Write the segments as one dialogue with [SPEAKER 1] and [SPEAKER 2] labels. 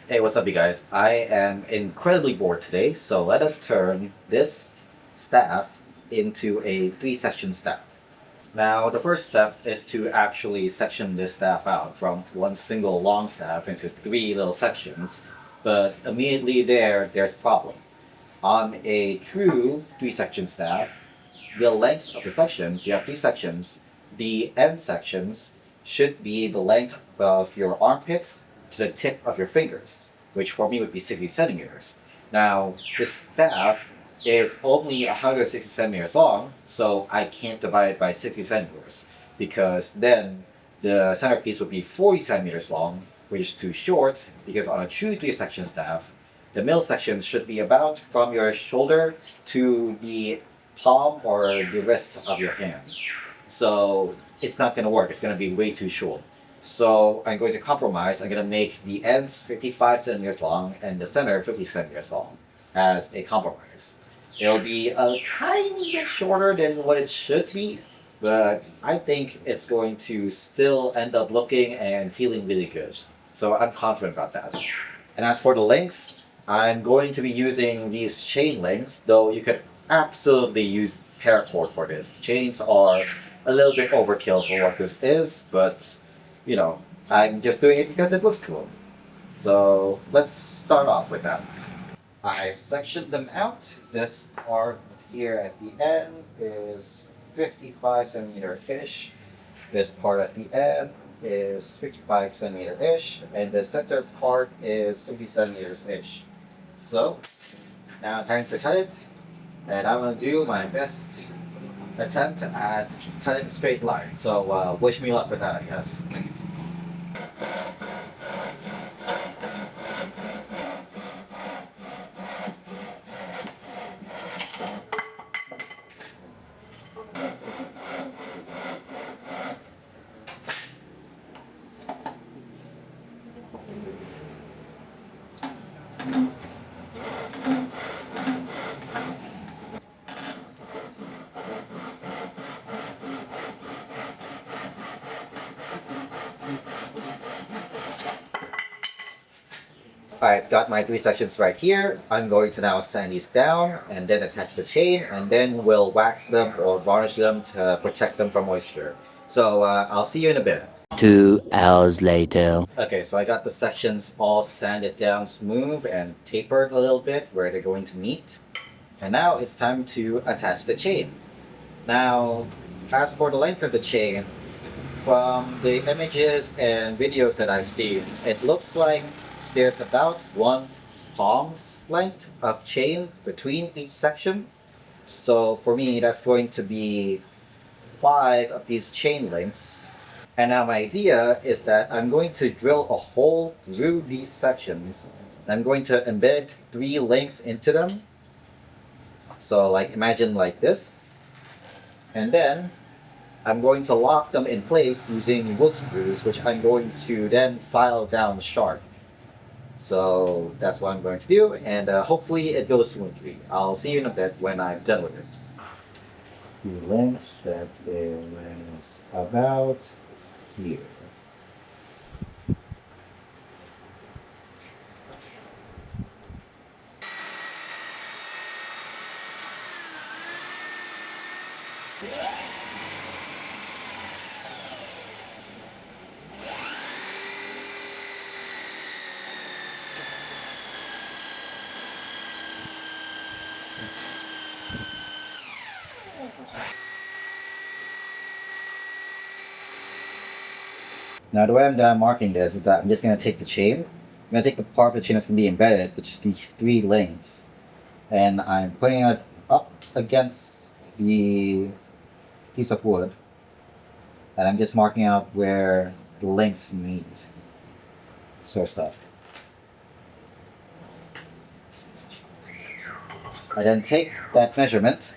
[SPEAKER 1] Hey, what's up, you guys? I am incredibly bored today, so let us turn this staff into a three-section staff. Now, the first step is to actually section this staff out from one single long staff into three little sections, but immediately there's a problem. On a true three-section staff, the lengths of the sections, you have three sections, the end sections should be the length of your armpits to the tip of your fingers, which for me would be 60 centimeters. Now, this staff is only 160 centimeters long, so I can't divide it by 60 centimeters because then the centerpiece would be 40 centimeters long, which is too short because on a true three section staff, the middle section should be about from your shoulder to the palm or the wrist of your hand. So it's not going to work. It's going to be way too short. So I'm going to compromise. I'm going to make the ends 55 centimeters long and the center 50 centimeters long as a compromise. It'll be a tiny bit shorter than what it should be, but I think it's going to still end up looking and feeling really good. So I'm confident about that. And as for the links, I'm going to be using these chain links, though you could absolutely use paracord for this. Chains are a little bit overkill for what this is, but you know, I'm just doing it because it looks cool. So let's start off with that. I've sectioned them out. This part here at the end is 55 centimeter ish. This part at the end is 55 centimeter ish, and the center part is 50 centimeters ish. So now time to cut it, and I'm gonna do my best attempt at cutting straight lines. So wish me luck with that, I guess. I've got my three sections right here. I'm going to now sand these down and then attach the chain, and then we'll wax them or varnish them to protect them from moisture. So I'll see you in a bit.
[SPEAKER 2] 2 hours later.
[SPEAKER 1] Okay, so I got the sections all sanded down smooth and tapered a little bit where they're going to meet. And now it's time to attach the chain. Now, as for the length of the chain, from the images and videos that I've seen, it looks like there's about one palm's length of chain between each section. So for me, that's going to be five of these chain links. And now my idea is that I'm going to drill a hole through these sections. I'm going to embed three links into them. So like imagine like this. And then I'm going to lock them in place using wood screws, which I'm going to then file down sharp. So that's what I'm going to do, and hopefully it goes smoothly. I'll see you in a bit when I'm done with it. The links that is about here. Now the way I'm marking this is that I'm just going to take the chain. I'm going to take the part of the chain that's going to be embedded, which is these three links, and I'm putting it up against the piece of wood, and I'm just marking out where the links meet. Sort of stuff. I then take that measurement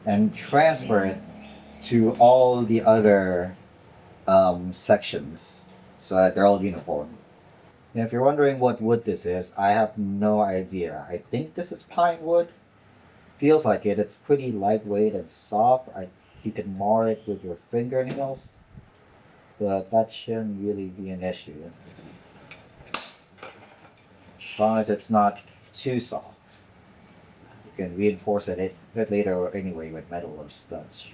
[SPEAKER 1] and transfer it to all the other sections so that they're all uniform. And if you're wondering what wood this is, I have no idea. I think this is pine wood. Feels like it. It's pretty lightweight and soft. You can mar it with your fingernails, but that shouldn't really be an issue. as long as it's not too soft. You can reinforce it a bit later anyway with metal or studs.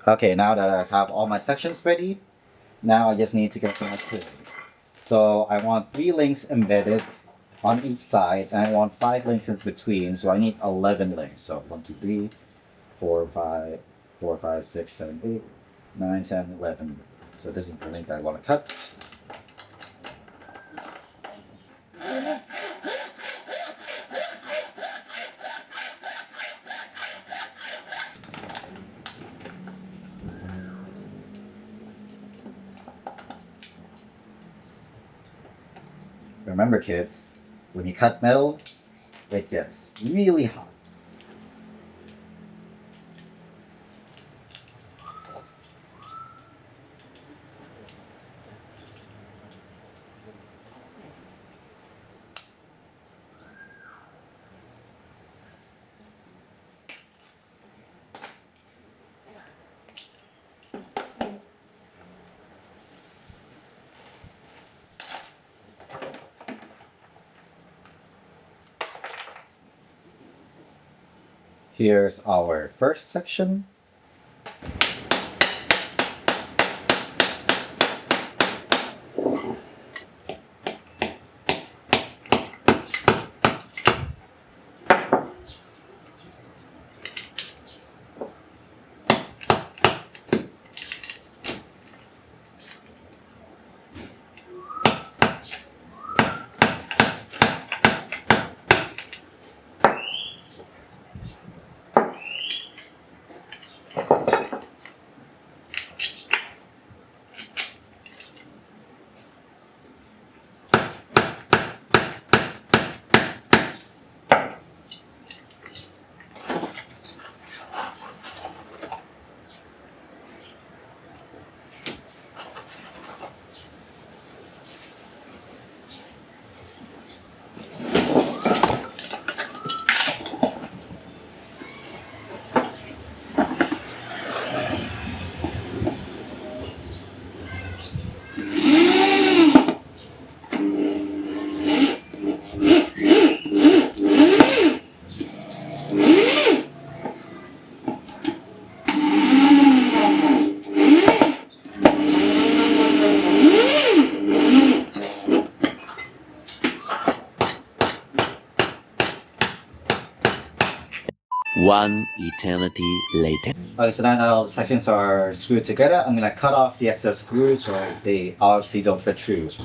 [SPEAKER 1] Okay, now that I have all my sections ready, now I just need to get to my cord. So I want 3 links embedded on each side, and I want 5 links in between. So I need 11 links. So 1, 2, 3, 4, 5, 4, 5, 6, 7, 8, 9, 10, 11. So this is the link that I want to cut. Remember, kids, when you cut metal, it gets really hot. Here's our first section.
[SPEAKER 2] One eternity later.
[SPEAKER 1] Okay, so now all the sections are screwed together. I'm gonna cut off the excess screws so they obviously don't protrude.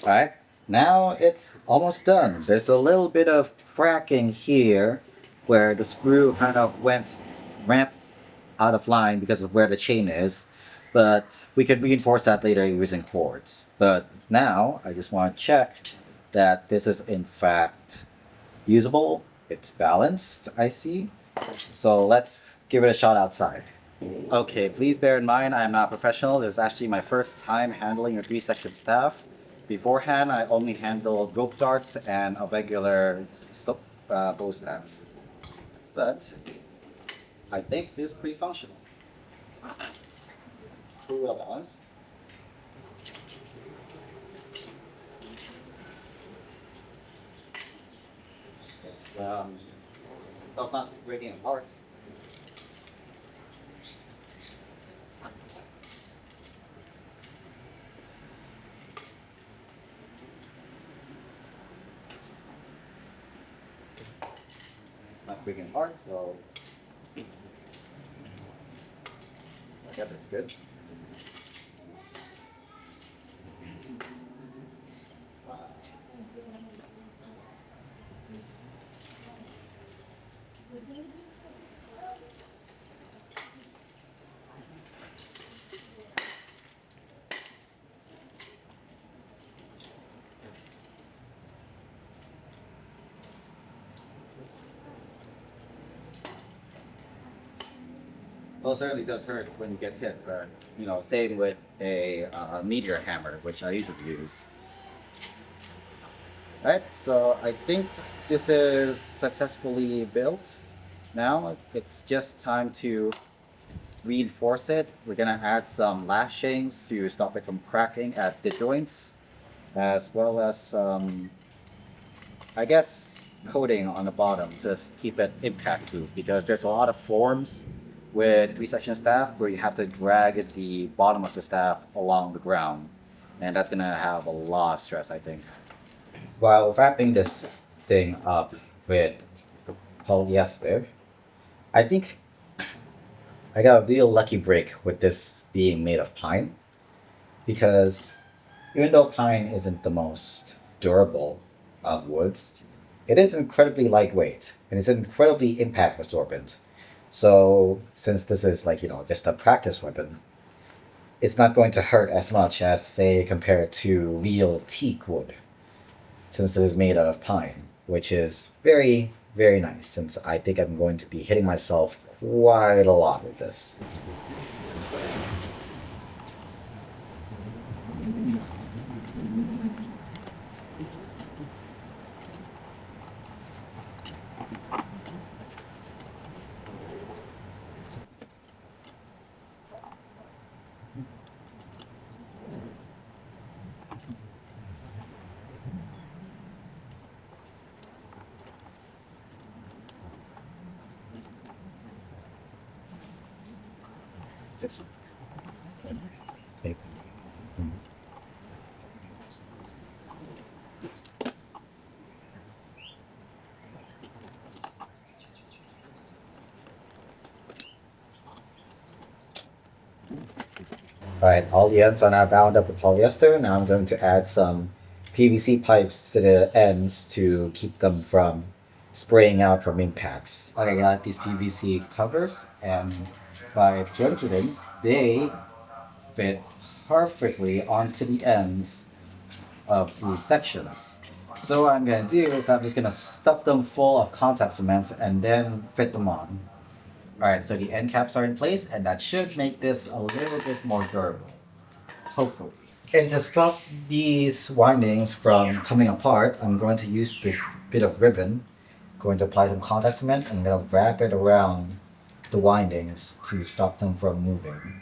[SPEAKER 1] Alright, now it's almost done. There's a little bit of cracking here where the screw kind of went ramp out of line because of where the chain is, but we can reinforce that later using cords. But now I just want to check that this is in fact usable. It's balanced, I see. So let's give it a shot outside. Okay, please bear in mind I am not a professional. This is actually my first time handling a 3-section staff. Beforehand, I only handled rope darts and a regular bow staff. But I think this is pretty functional. It's pretty well balanced. It's well, it's not breaking apart. It's not breaking apart, so Guess it's good. Well, it certainly does hurt when you get hit, but same with a meteor hammer, which I usually use. Right, so I think this is successfully built. Now it's just time to reinforce it. We're gonna add some lashings to stop it from cracking at the joints, as well as I guess coating on the bottom to keep it impact proof, because there's a lot of forms with three-section staff where you have to drag the bottom of the staff along the ground, and that's gonna have a lot of stress, I think. While wrapping this thing up with polyester, I think I got a real lucky break with this being made of pine, because even though pine isn't the most durable of woods, it is incredibly lightweight and it's incredibly impact absorbent. So since this is like, just a practice weapon, it's not going to hurt as much as, say, compared to real teak wood, since it is made out of pine, which is very, very nice, since I think I'm going to be hitting myself quite a lot with this. Six. Eight. Alright, all the ends are now bound up with polyester. Now I'm going to add some PVC pipes to the ends to keep them from spraying out from impacts. I got these PVC covers, and by coincidence, they fit perfectly onto the ends of these sections. So what I'm going to do is I'm just going to stuff them full of contact cements and then fit them on. Alright, so the end caps are in place, and that should make this a little bit more durable. Hopefully. And to stop these windings from coming apart, I'm going to use this bit of ribbon. Going to apply some contact cement, and I'm going to wrap it around the windings to stop them from moving.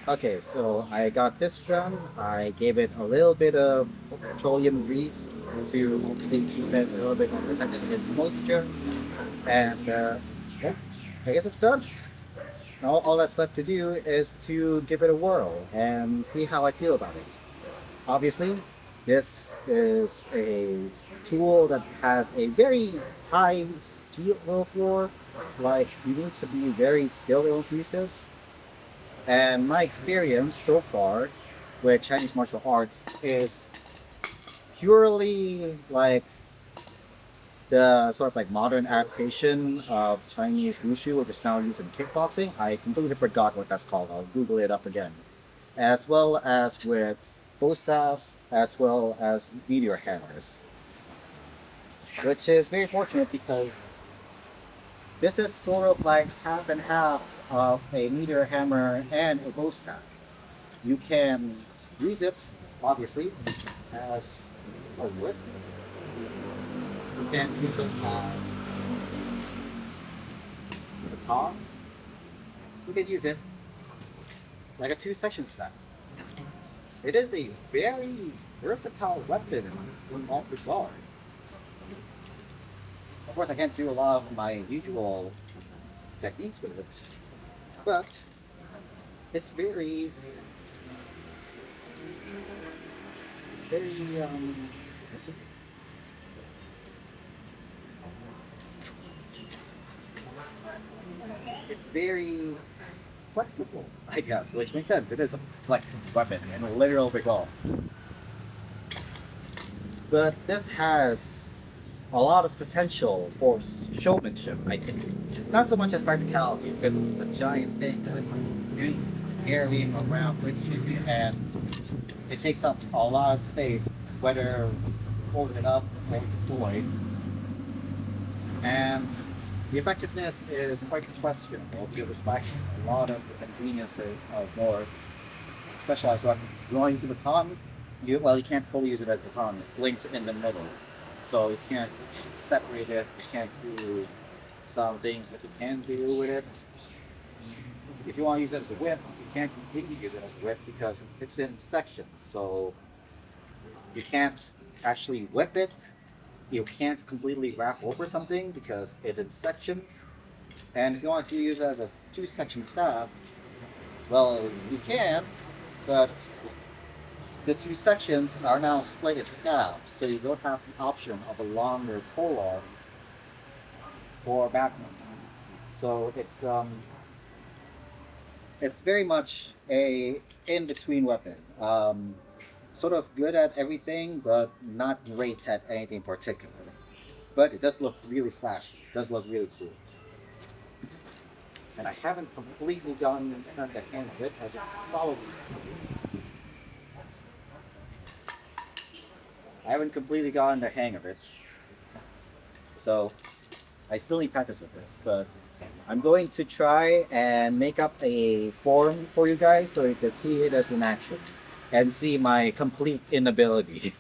[SPEAKER 1] Okay, so I got this done. I gave it a little bit of petroleum grease to hopefully keep it a little bit more protected against moisture. And yeah, I guess it's done. Now all that's left to do is to give it a whirl and see how I feel about it. Obviously, this is a tool that has a very high skill floor. Like, you need to be very skilled able to use this. And my experience so far with Chinese martial arts is purely like the sort of like modern adaptation of Chinese wushu, which is now used in kickboxing. I completely forgot what that's called. I'll Google it up again. As well as with bow staffs, as well as meteor hammers. Which is very fortunate because this is sort of like half and half of a meteor hammer and a bow staff. You can use it, obviously, as a whip. You can use it as the tongs. You can use it like a two-section staff. It is a very versatile weapon in all regard. Of course, I can't do a lot of my usual techniques with it, but it's very, it's very, it's very flexible, I guess, which makes sense. It is a flexible weapon in a literal regard. But this has a lot of potential for showmanship, I think. Not so much as practicality, because it's a giant thing that you need to carry around with you, and it takes up a lot of space, whether holding it up or deployed. And the effectiveness is quite questionable because it's lacking a lot of the conveniences of more specialized weapons. You want to use a baton? You can't fully use it as a baton. It's linked in the middle, so you can't separate it. You can't do some things that you can do with it. If you want to use it as a whip, you can't completely use it as a whip because it's in sections. So you can't actually whip it. You can't completely wrap over something because it's in sections. And if you want to use it as a two-section staff, well, you can, but the two sections are now split in half, so you don't have the option of a longer polearm or backbone. So it's very much a in-between weapon. Sort of good at everything, but not great at anything particular. But it does look really flashy. It does look really cool. And I haven't completely gotten the hang of it, as you probably see. I haven't completely gotten the hang of it. So I still need practice with this, but I'm going to try and make up a form for you guys so you can see it as in action and see my complete inability.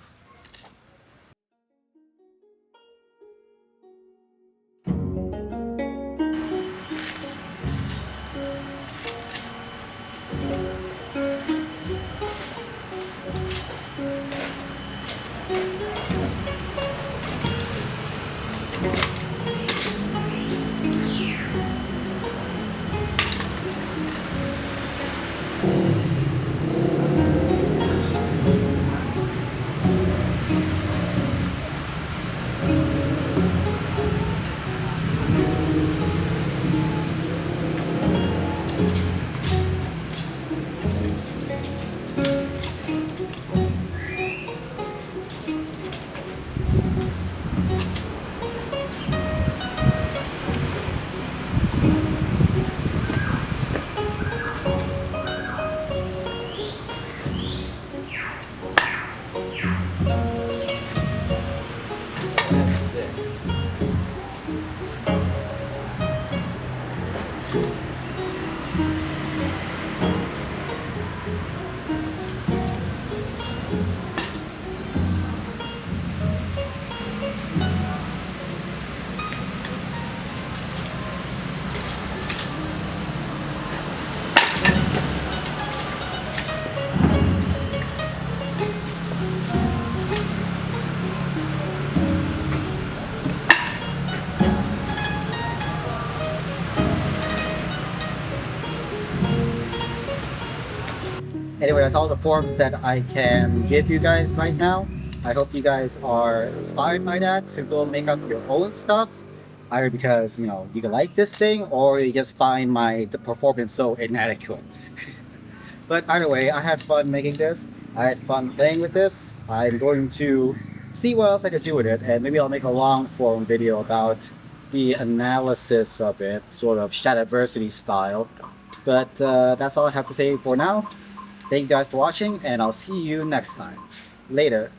[SPEAKER 1] That's it. Anyway, that's all the forms that I can give you guys right now. I hope you guys are inspired by that to go make up your own stuff. Either because you like this thing, or you just find the performance so inadequate. But either way, I had fun making this. I had fun playing with this. I'm going to see what else I could do with it, and maybe I'll make a long form video about the analysis of it, sort of Shadiversity style. But that's all I have to say for now. Thank you guys for watching, and I'll see you next time. Later.